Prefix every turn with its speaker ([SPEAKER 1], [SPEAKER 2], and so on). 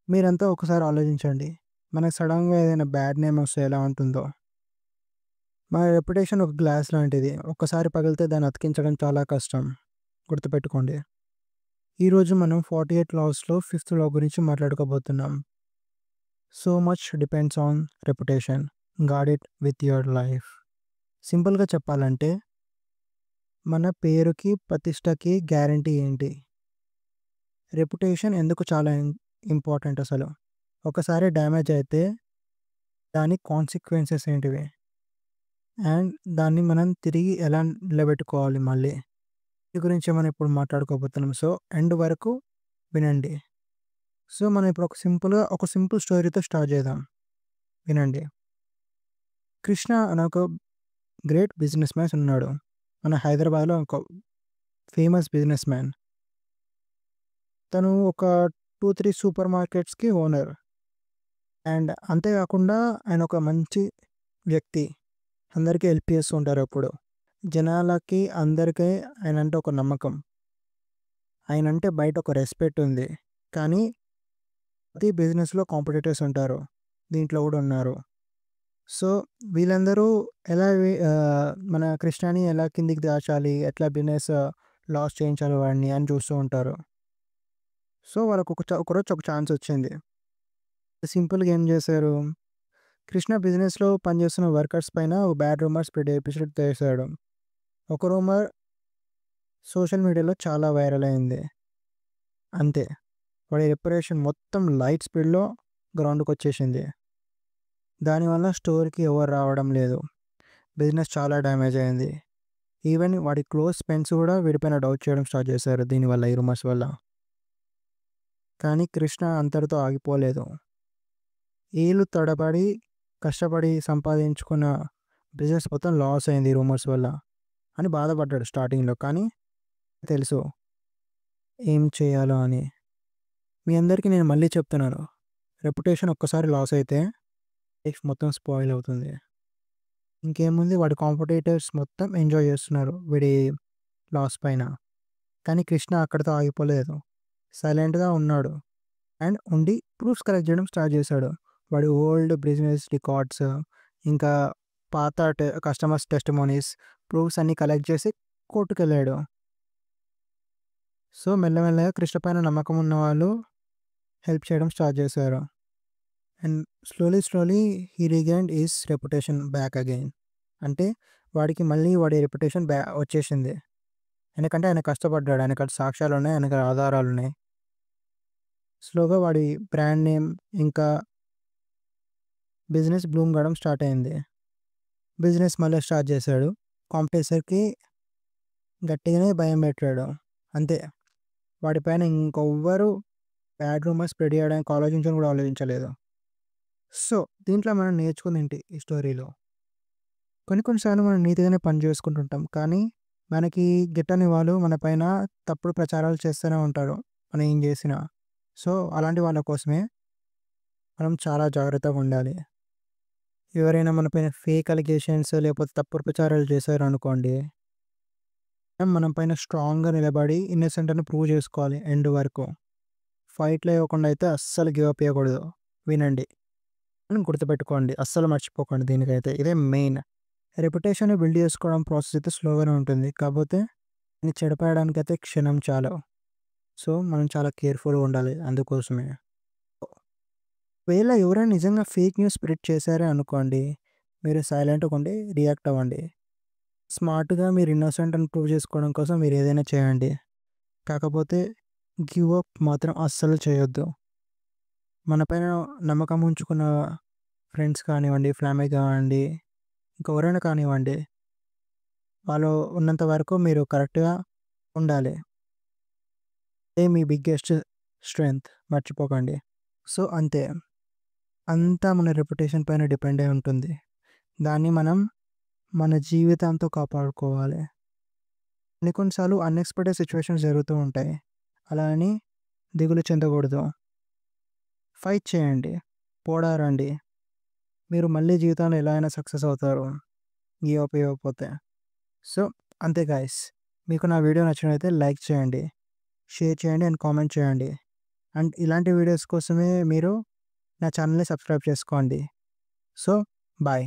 [SPEAKER 1] మీరంతా ఒకసారి ఆలోచించండి. మనకు సడెన్‌గా ఏదైనా బ్యాడ్ నేమ్ వస్తే ఎలా ఉంటుందో? మన రెప్యుటేషన్ ఒక గ్లాస్ లాంటిది. ఒక్కసారి పగిలితే దాన్ని అతికించడం చాలా కష్టం. గుర్తుపెట్టుకోండి. ఈరోజు మనం 48 లాస్‌లో ఫిఫ్త్ లా గురించి మాట్లాడుకోబోతున్నాం. So much depends on reputation. Guard it with your life. సింపుల్‌గా చెప్పాలంటే మన పేరుకి, ప్రతిష్టకి గ్యారంటీ ఏంటి? రెప్యుటేషన్ ఎందుకు చాలా ఇంపార్టెంట్ అసలు? ఒకసారి డ్యామేజ్ అయితే దాని కాన్సిక్వెన్సెస్ ఏంటివి? అండ్ దాన్ని మనం తిరిగి ఎలా నిలబెట్టుకోవాలి మళ్ళీ? వీటి గురించే మనం ఇప్పుడు మాట్లాడుకోబోతున్నాం. సో, ఎండ్ వరకు వినండి. సో, మనం ఇప్పుడు ఒక సింపుల్ స్టోరీతో స్టార్ట్ చేద్దాం. వినండి. కృష్ణ అనే ఒక గ్రేట్ బిజినెస్ మ్యాన్ ఉన్నాడు. మన హైదరాబాద్‌లో ఒక ఫేమస్ బిజినెస్ మ్యాన్. తను ఒక 2, 3 సూపర్ మార్కెట్స్‌కి ఓనర్. అండ్ అంతే కాకుండా ఆయన ఒక మంచి వ్యక్తి. అందరికీ హెల్ప్ చేస్తూ ఉంటారు ఎప్పుడు. జనాలకి అందరికీ ఆయనంటే ఒక నమ్మకం. ఆయనంటే బయట ఒక రెస్పెక్ట్ ఉంది. కానీ ప్రతి బిజినెస్‌లో కాంపిటీటర్స్ ఉంటారు. దీంట్లో కూడా ఉన్నారు. సో, వీళ్ళందరూ మన కృష్ణని ఎలా కిందికి దాచాలి, ఎట్లా బిజినెస్ లాస్ చేయించాలి వాడిని అని చూస్తూ ఉంటారు. సో, వాళ్ళకి ఒకరోజు ఒక ఛాన్స్ వచ్చింది. సింపుల్‌గా ఏం చేశారు, కృష్ణ బిజినెస్‌లో పనిచేస్తున్న వర్కర్స్ పైన ఒక బ్యాడ్ రూమర్ స్ప్రెడ్ చేపించినట్టు చేశాడు. ఒక రూమర్ సోషల్ మీడియాలో చాలా వైరల్ అయింది. అంతే. వాడి రెప్యుటేషన్ మొత్తం లైట్ స్పీడ్‌లో గ్రౌండ్‌కొచ్చేసింది. దానివల్ల స్టోర్‌కి ఎవరు రావడం లేదు. బిజినెస్ చాలా డ్యామేజ్ అయింది. ఈవెన్ వాడి క్లోజ్ ఫ్రెండ్స్ కూడా వీడిపైన డౌట్ చేయడం స్టార్ట్ చేశారు దీనివల్ల, ఈ రూమర్స్ వల్ల. కానీ కృష్ణ అంతటితో ఆగిపోలేదు. ఏళ్ళు తడబడి, కష్టపడి సంపాదించుకున్న బిజినెస్ మొత్తం లాస్ అయింది ఈ రూమర్స్ వల్ల అని బాధపడ్డాడు స్టార్టింగ్‌లో. కానీ తెలుసు ఏం చేయాలో అని. మీ అందరికీ నేను మళ్ళీ చెప్తున్నాను. రెప్యుటేషన్ ఒక్కసారి లాస్ అయితే లైఫ్ మొత్తం స్పాయిల్ అవుతుంది. ఇంకేముంది, వాడి కాంపిటీటర్స్ మొత్తం ఎంజాయ్ చేస్తున్నారు వీడి లాస్ పైన. కానీ కృష్ణ అక్కడితో ఆగిపోలేదు. సైలెంట్‌గా ఉన్నాడు. అండ్ ఉండి ప్రూఫ్స్ కలెక్ట్ చేయడం స్టార్ట్ చేశాడు. వాడి ఓల్డ్ బిజినెస్ రికార్డ్స్, ఇంకా పాత కస్టమర్స్ టెస్టిమోనీస్, ప్రూఫ్స్ అన్నీ కలెక్ట్ చేసి కోర్టుకెళ్ళాడు. సో, మెల్లమెల్లగా కృష్ణ పైన నమ్మకం ఉన్నవాళ్ళు హెల్ప్ చేయడం స్టార్ట్ చేశారు. And slowly he regained his reputation back again. అంటే వాడికి మళ్ళీ వాడి రెప్యుటేషన్ వచ్చేసింది. ఎందుకంటే ఆయన కష్టపడ్డాడు. ఆయనకాడ సాక్ష్యాలున్నాయి. ఆయనకాడ ఆధారాలున్నాయి. స్లోగా వాడి బ్రాండ్ నేమ్ ఇంకా బిజినెస్ బ్లూమ్ కావడం స్టార్ట్ అయింది. బిజినెస్ మళ్ళీ స్టార్ట్ చేశాడు. కాంపిటీటర్స్‌కి గట్టిగానే భయం పెట్టాడు. అంతే. వాడి పైన ఇంకెవ్వరు బ్యాడ్ రూమర్స్ స్ప్రెడ్ చేయడానికి ఆలోచించను కూడా ఆలోచించలేదు. సో, దీంట్లో మనం నేర్చుకుందేంటి ఈ స్టోరీలో? కొన్ని కొన్ని సార్లు మనం నీతిగానే పని చేసుకుంటుంటాం. కానీ మనకి గిట్టని వాళ్ళు మన పైన తప్పుడు ప్రచారాలు చేస్తూనే ఉంటారు, మనం ఏం చేసినా. సో, అలాంటి వాళ్ళ కోసమే మనం చాలా జాగ్రత్తగా ఉండాలి. ఎవరైనా మన పైన ఫేక్ అలిగేషన్స్ లేకపోతే తప్పుడు ప్రచారాలు చేశారనుకోండి, మనం పైన స్ట్రాంగ్‌గా నిలబడి ఇన్నోసెంట్ అని ప్రూవ్ చేసుకోవాలి ఎండ్ వరకు. ఫైట్‌లో ఇవ్వకుండా అయితే అస్సలు గివ్ అప్ ఇయ్యకూడదు. వినండి. అని గుర్తుపెట్టుకోండి. అస్సలు మర్చిపోకండి దీనికైతే. ఇదే మెయిన్. రెప్యుటేషన్‌ని బిల్డ్ చేసుకోవడం ప్రాసెస్ అయితే స్లోగానే ఉంటుంది. కాపోతే దీన్ని చెడిపేయడానికైతే క్షణం చాలు. సో, మనం చాలా కేర్‌ఫుల్‌గా ఉండాలి అందుకోసమే. ఒకవేళ ఎవరైనా నిజంగా ఫేక్ న్యూస్ స్ప్రెడ్ చేశారే అనుకోండి, మీరు సైలెంట్‌గా ఉండి రియాక్ట్ అవ్వండి. స్మార్ట్‌గా మీరు ఇన్నోసెంట్ అని ప్రూవ్ చేసుకోవడం కోసం మీరు ఏదైనా చేయండి. కాకపోతే గివ్ అప్ మాత్రం అస్సలు చేయొద్దు. మన పైన నమ్మకం ఉంచుకున్న ఫ్రెండ్స్ కానివ్వండి, ఫ్యామిలీ కానివ్వండి, ఇంకెవరైనా కానివ్వండి, వాళ్ళు ఉన్నంత వరకు మీరు కరెక్ట్‌గా ఉండాలి. అదే మీ బిగ్గెస్ట్ స్ట్రెంగ్త్ మర్చిపోకండి. సో, అంతే. అంతా మన రెప్యుటేషన్ పైన డిపెండ్ అయి ఉంటుంది. దాన్ని మనం మన జీవితంతో కాపాడుకోవాలి. కొన్ని కొన్ని సార్లు అన్‌ఎక్స్‌పెక్టెడ్ సిట్యుయేషన్స్ జరుగుతూ ఉంటాయి. అలా అని దిగులు చెందకూడదు. ఫైట్ చేయండి. పోరాడండి. మీరు మళ్ళీ జీవితంలో ఎలా అయినా సక్సెస్ అవుతారు. గివ్ అప్ ఇవ్వకపోతే. సో, అంతే గైస్. మీకు నా వీడియో నచ్చినట్లయితే లైక్ చేయండి, షేర్ చేయండి అండ్ కామెంట్ చేయండి. అండ్ ఇలాంటి వీడియోస్ కోసమే మీరు నా ఛానల్‌ని సబ్స్క్రైబ్ చేసుకోండి. So, bye.